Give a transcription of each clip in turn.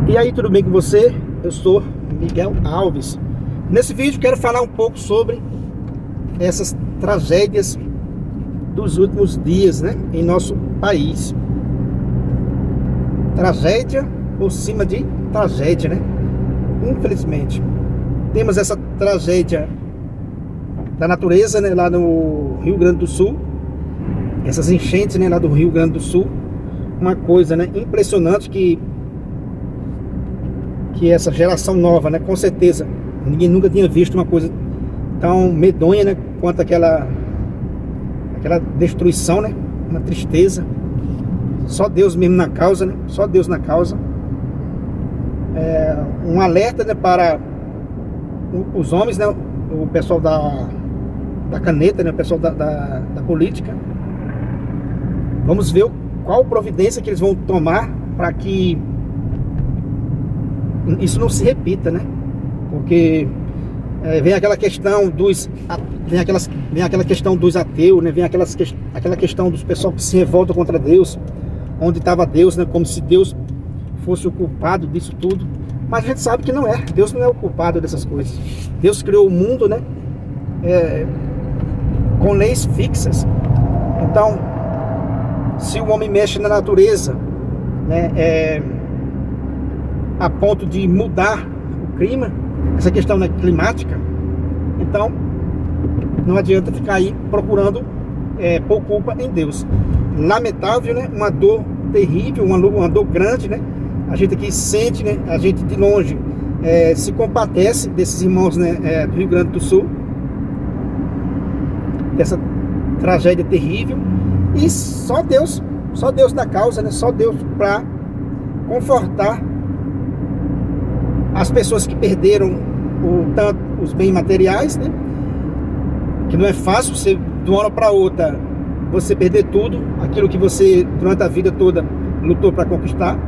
E aí, tudo bem com você? Eu sou Miguel Alves. Nesse vídeo quero falar um pouco sobre essas tragédias dos últimos dias, né, em nosso país. Tragédia por cima de tragédia, né? Infelizmente, temos essa tragédia da natureza, né, lá no Rio Grande do Sul. Essas enchentes, né, lá do Rio Grande do Sul. Uma coisa, né, impressionante que essa geração nova, né, com certeza ninguém nunca tinha visto uma coisa tão medonha, né, quanto aquela destruição, né, uma tristeza. Só Deus mesmo na causa, né, só Deus na causa. Um alerta, né, para os homens, né, o pessoal da caneta, né, o pessoal da política. Vamos ver qual providência que eles vão tomar para que isso não se repita, né? Porque vem aquela questão dos aquela questão dos ateus, né? Vem aquela questão dos pessoal que se revoltam contra Deus, onde estava Deus, né? Como se Deus fosse o culpado disso tudo. Mas a gente sabe que não é. Deus não é o culpado dessas coisas. Deus criou o mundo, né? Com leis fixas. Então, se o homem mexe na natureza, né? A ponto de mudar o clima, essa questão, né, climática, então não adianta ficar aí procurando por culpa em Deus. Lamentável, né? Uma dor terrível, uma dor grande, né? A gente aqui sente, né? A gente de longe se compadece desses irmãos, né, do Rio Grande do Sul, dessa tragédia terrível. E só Deus na causa, né? Só Deus para confortar as pessoas que perderam tanto os bens materiais, né? Que não é fácil você, de uma hora para outra, você perder tudo, aquilo que você durante a vida toda lutou para conquistar.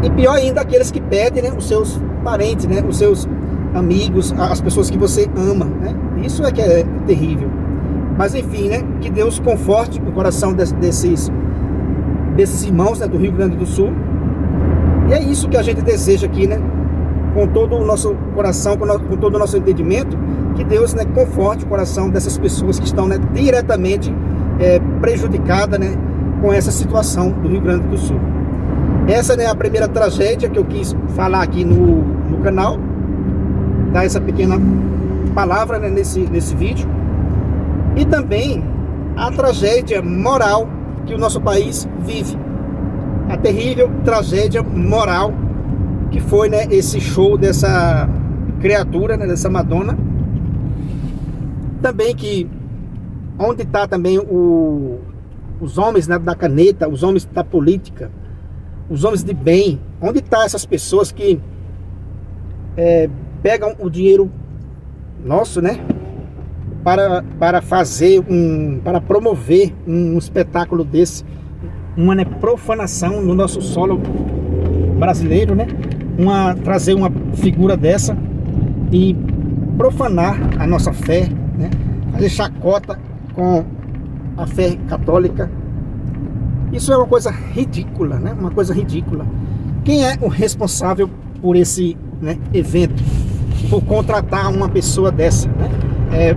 E pior ainda, aqueles que perdem, né, os seus parentes, né, os seus amigos, as pessoas que você ama, né? Isso é que é terrível. Mas enfim, né, que Deus conforte o coração desses irmãos, né, do Rio Grande do Sul. E é isso que a gente deseja aqui, né? Com todo o nosso coração, com todo o nosso entendimento, que Deus, né, conforte o coração dessas pessoas que estão, né, diretamente prejudicadas, né, com essa situação do Rio Grande do Sul. Essa, né, é a primeira tragédia que eu quis falar aqui no canal, dar essa pequena palavra, né, nesse vídeo. E também a tragédia moral que o nosso país vive, a terrível tragédia moral que foi, né, esse show dessa criatura, né, dessa Madonna. Também que onde está também os homens, né, da caneta, os homens da política, os homens de bem, onde está essas pessoas que pegam o dinheiro nosso, né, para fazer para promover um espetáculo desse, uma, né, profanação no nosso solo brasileiro, né? Trazer uma figura dessa e profanar a nossa fé, né? Fazer chacota com a fé católica. Isso é uma coisa ridícula, né? Uma coisa ridícula. Quem é o responsável por esse, né, evento? Por contratar uma pessoa dessa, né?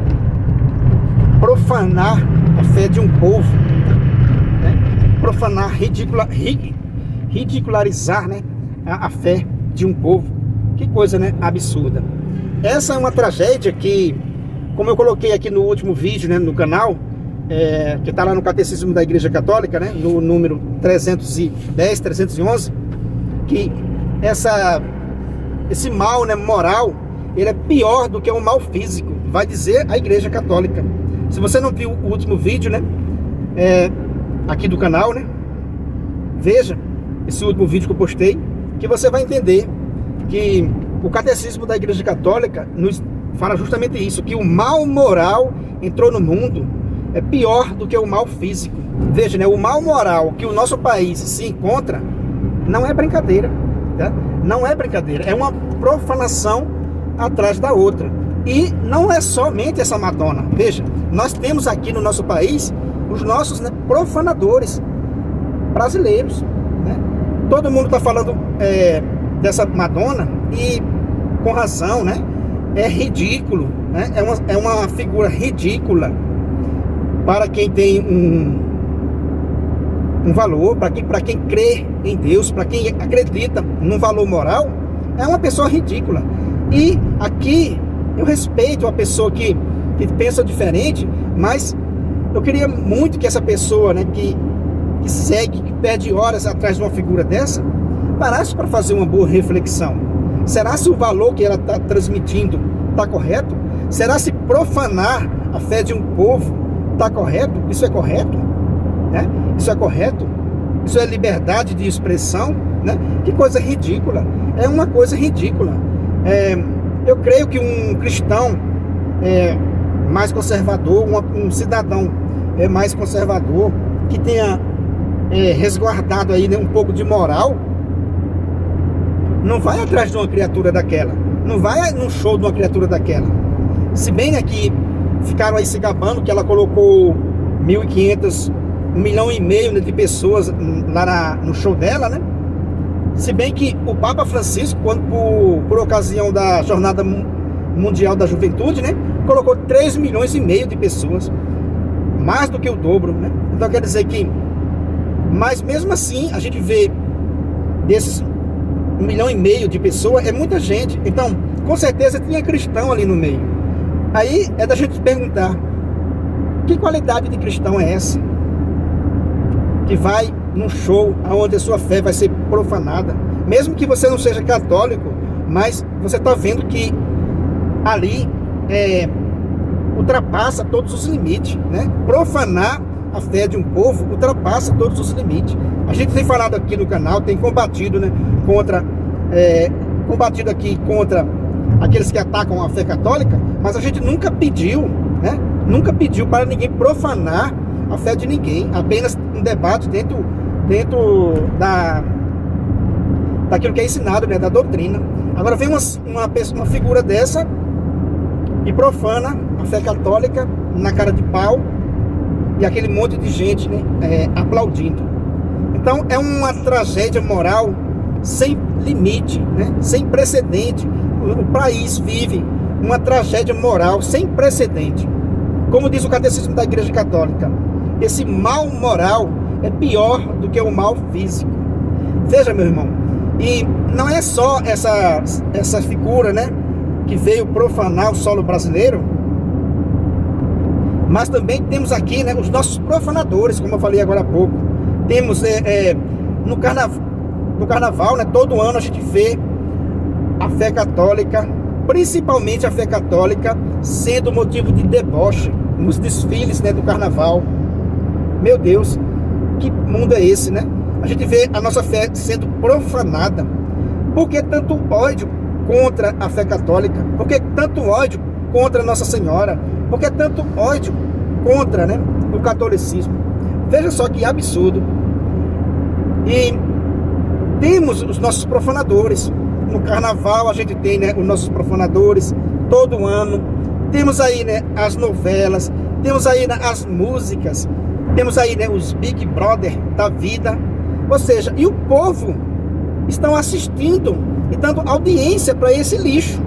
Profanar a fé de um povo, né? Profanar, ridicularizar, né, a fé de um povo. Que coisa, né, absurda. Essa é uma tragédia que, como eu coloquei aqui no último vídeo, né, no canal, que está lá no Catecismo da Igreja Católica, né, no número 310, 311, que esse mal, né, moral, ele é pior do que um mal físico, vai dizer a Igreja Católica. Se você não viu o último vídeo, né, aqui do canal, né, veja esse último vídeo que eu postei, que você vai entender que o Catecismo da Igreja Católica nos fala justamente isso, que o mal moral entrou no mundo é pior do que o mal físico. Veja, né, o mal moral que o nosso país se encontra não é brincadeira, tá? Não é brincadeira, é uma profanação atrás da outra. E não é somente essa Madonna. Veja, nós temos aqui no nosso país os nossos, né, profanadores brasileiros, né? Todo mundo está falando dessa Madonna, e com razão, né? É ridículo, né? É uma figura ridícula para quem tem um valor, para quem crê em Deus, para quem acredita num valor moral. É uma pessoa ridícula. E aqui eu respeito a pessoa que pensa diferente, mas eu queria muito que essa pessoa, né, que segue, que perde horas atrás de uma figura dessa, parasse para fazer uma boa reflexão. Será se o valor que ela está transmitindo está correto? Será se profanar a fé de um povo está correto? Isso é correto? Né? Isso é correto? Isso é liberdade de expressão? Né? Que coisa ridícula. É uma coisa ridícula. Eu creio que um cristão mais conservador, um cidadão mais conservador, que tenha resguardado aí, né, um pouco de moral, não vai atrás de uma criatura daquela, não vai num show de uma criatura daquela. Se bem que ficaram aí se gabando que ela colocou 1.500, 1,5 milhão, né, de pessoas lá no show dela, né? Se bem que o Papa Francisco, quando por ocasião da Jornada Mundial da Juventude, né, colocou 3,5 milhões de pessoas, mais do que o dobro, né? Então quer dizer que, mas mesmo assim a gente vê desses 1,5 milhão de pessoas, é muita gente. Então com certeza tinha cristão ali no meio. Aí é da gente perguntar: que qualidade de cristão é essa que vai num show onde a sua fé vai ser profanada? Mesmo que você não seja católico, mas você está vendo que ali ultrapassa todos os limites, né? Profanar a fé de um povo ultrapassa todos os limites. A gente tem falado aqui no canal, tem combatido, né, combatido aqui contra aqueles que atacam a fé católica, mas a gente nunca pediu, né? Nunca pediu para ninguém profanar a fé de ninguém. Apenas um debate dentro daquilo que é ensinado, né, da doutrina. Agora vem uma figura dessa e profana a fé católica na cara de pau, e aquele monte de gente, né, aplaudindo. Então é uma tragédia moral sem limite, né, sem precedente. O país vive uma tragédia moral sem precedente. Como diz o Catecismo da Igreja Católica, esse mal moral é pior do que o mal físico. Veja, meu irmão, e não é só essa figura, né, que veio profanar o solo brasileiro, mas também temos aqui, né, os nossos profanadores, como eu falei agora há pouco. Temos no carnaval, né, todo ano a gente vê a fé católica, principalmente a fé católica, sendo motivo de deboche nos desfiles, né, do carnaval. Meu Deus, que mundo é esse, né? A gente vê a nossa fé sendo profanada. Por que tanto ódio contra a fé católica? Por que tanto ódio contra Nossa Senhora? Por que tanto ódio contra, né, o catolicismo? Veja só que absurdo. E temos os nossos profanadores. No carnaval a gente tem, né, os nossos profanadores todo ano. Temos aí, né, as novelas, temos aí, né, as músicas, temos aí, né, os Big Brother da vida. Ou seja, e o povo estão assistindo e dando audiência para esse lixo.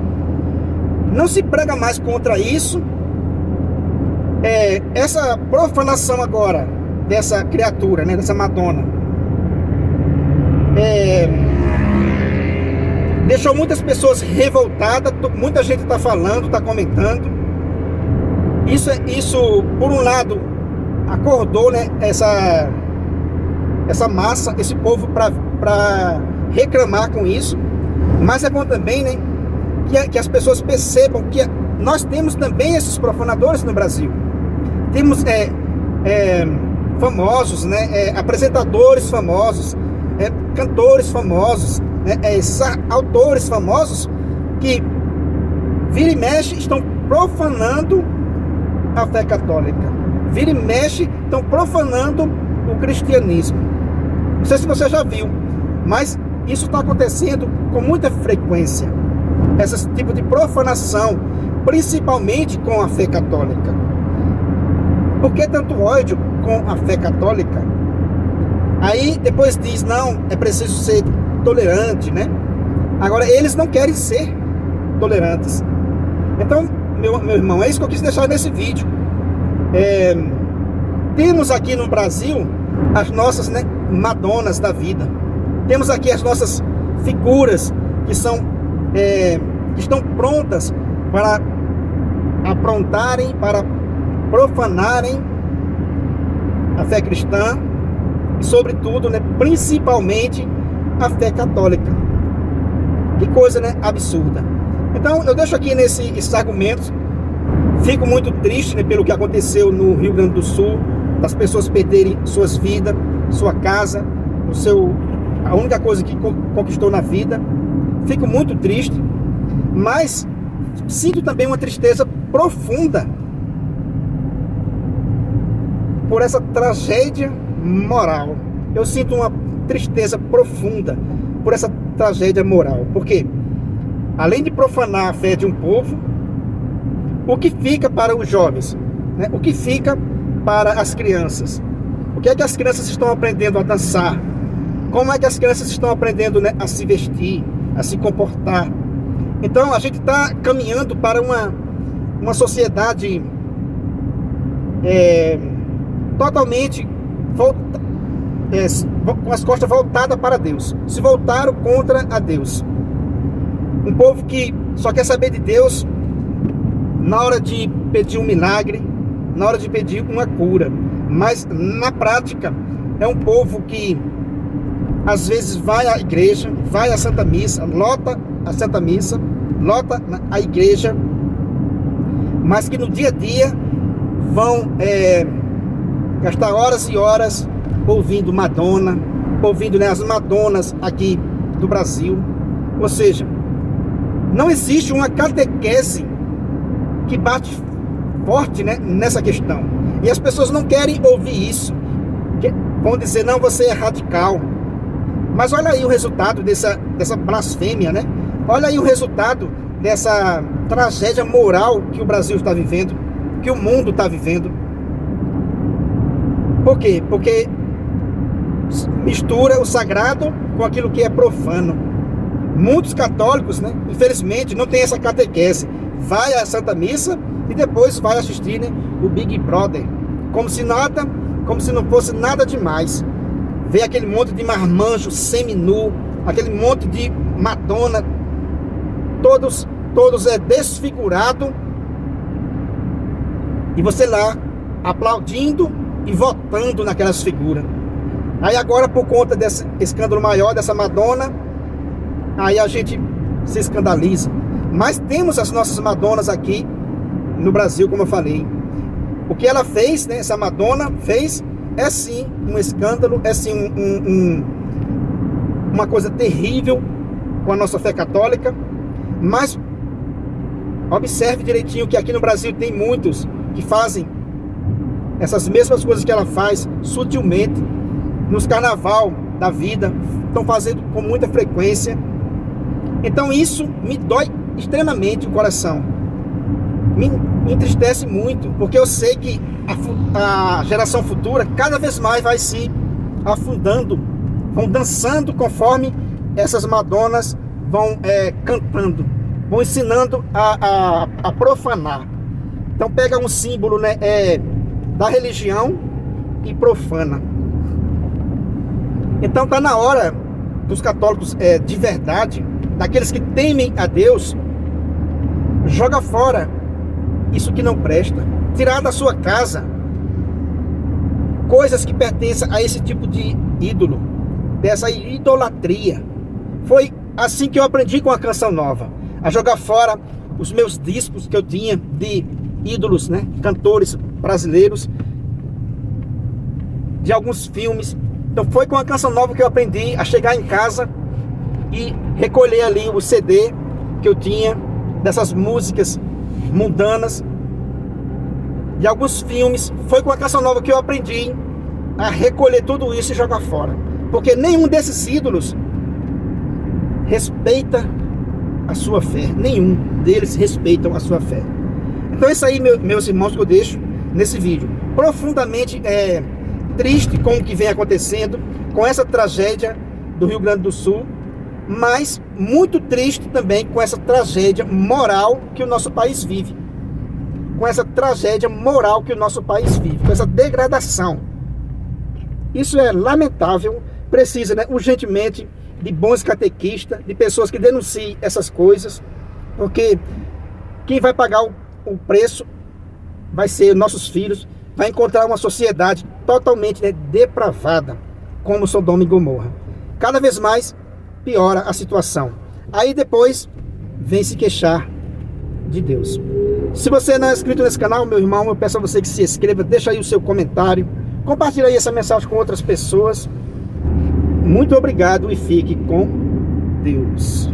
Não se prega mais contra isso. Essa profanação agora dessa criatura, né, dessa Madonna, deixou muitas pessoas revoltadas. Muita gente está falando, está comentando. Isso, por um lado, acordou, né, essa massa, esse povo para reclamar com isso. Mas é bom também, né, que as pessoas percebam que nós temos também esses profanadores no Brasil. Temos famosos, né, apresentadores famosos, cantores famosos, né, autores famosos que vira e mexe estão profanando a fé católica. Vira e mexe estão profanando o cristianismo. Não sei se você já viu, mas isso está acontecendo com muita frequência. Esse tipo de profanação, principalmente com a fé católica. Por que tanto ódio com a fé católica? Aí depois diz, não, é preciso ser tolerante, né? Agora, eles não querem ser tolerantes. Então, meu irmão, é isso que eu quis deixar nesse vídeo. Temos aqui no Brasil as nossas, né, Madonas da vida. Temos aqui as nossas figuras que estão prontas para aprontarem, para profanarem a fé cristã e, sobretudo, né, principalmente a fé católica. Que coisa, né, absurda. Então, eu deixo aqui esses argumentos. Fico muito triste, né, pelo que aconteceu no Rio Grande do Sul, das pessoas perderem suas vidas, sua casa, a única coisa que conquistou na vida. Fico muito triste, mas sinto também uma tristeza profunda por essa tragédia moral. Eu sinto uma tristeza profunda por essa tragédia moral, porque além de profanar a fé de um povo, o que fica para os jovens, né? O que fica para as crianças? O que é que as crianças estão aprendendo a dançar? Como é que as crianças estão aprendendo, né, a se vestir, a se comportar? Então a gente está caminhando para uma sociedade totalmente com as costas voltadas para Deus. Se voltaram contra a Deus. Um povo que só quer saber de Deus na hora de pedir um milagre, na hora de pedir uma cura. Mas na prática é um povo que às vezes vai à igreja, vai à Santa Missa, lota a Santa Missa, lota a igreja, mas que no dia a dia vão gastar horas e horas ouvindo Madonna, ouvindo, né, as Madonas aqui do Brasil. Ou seja, não existe uma catequese que bate forte, né, nessa questão. E as pessoas não querem ouvir isso. Vão dizer, não, você é radical. Mas olha aí o resultado dessa blasfêmia, né? Olha aí o resultado dessa tragédia moral que o Brasil está vivendo, que o mundo está vivendo. Por quê? Porque mistura o sagrado com aquilo que é profano. Muitos católicos, né, infelizmente, não tem essa catequese. Vai à Santa Missa e depois vai assistir, né, o Big Brother. Como se não fosse nada demais. Vê aquele monte de marmanjo seminu, aquele monte de Madonna, todos desfigurado, e você lá aplaudindo e votando naquelas figuras. Aí agora, por conta desse escândalo maior dessa Madonna, aí a gente se escandaliza. Mas temos as nossas Madonas aqui no Brasil, como eu falei. O que ela fez, né, essa Madonna fez, é sim um escândalo, é sim uma coisa terrível com a nossa fé católica. Mas observe direitinho que aqui no Brasil tem muitos que fazem essas mesmas coisas que ela faz sutilmente nos carnaval da vida, estão fazendo com muita frequência. Então isso me dói extremamente o coração, me entristece muito, porque eu sei que a geração futura cada vez mais vai se afundando, vão dançando conforme essas Madonas vão cantando, vão ensinando a profanar. Então pega um símbolo, né, da religião e profana. Então está na hora dos católicos de verdade, daqueles que temem a Deus, joga fora isso que não presta, tirar da sua casa coisas que pertencem a esse tipo de ídolo, dessa idolatria. Foi assim que eu aprendi com a Canção Nova, a jogar fora os meus discos que eu tinha de ídolos, né, cantores brasileiros, de alguns filmes. Então foi com a Canção Nova que eu aprendi a chegar em casa e recolher ali o CD que eu tinha dessas músicas mundanas, de alguns filmes. Foi com a Canção Nova que eu aprendi a recolher tudo isso e jogar fora, porque nenhum desses ídolos respeita a sua fé, nenhum deles respeitam a sua fé. Então isso aí, meus irmãos, que eu deixo nesse vídeo, profundamente triste com o que vem acontecendo, com essa tragédia do Rio Grande do Sul, mas muito triste também com essa tragédia moral que o nosso país vive. Com essa tragédia moral que o nosso país vive, com essa degradação. Isso é lamentável, precisa, né, urgentemente de bons catequistas, de pessoas que denunciem essas coisas, porque quem vai pagar o preço vai ser nossos filhos, vai encontrar uma sociedade totalmente, né, depravada, como Sodoma e Gomorra. Cada vez mais piora a situação. Aí depois vem se queixar de Deus. Se você não é inscrito nesse canal, meu irmão, eu peço a você que se inscreva, deixa aí o seu comentário, compartilha aí essa mensagem com outras pessoas. Muito obrigado e fique com Deus.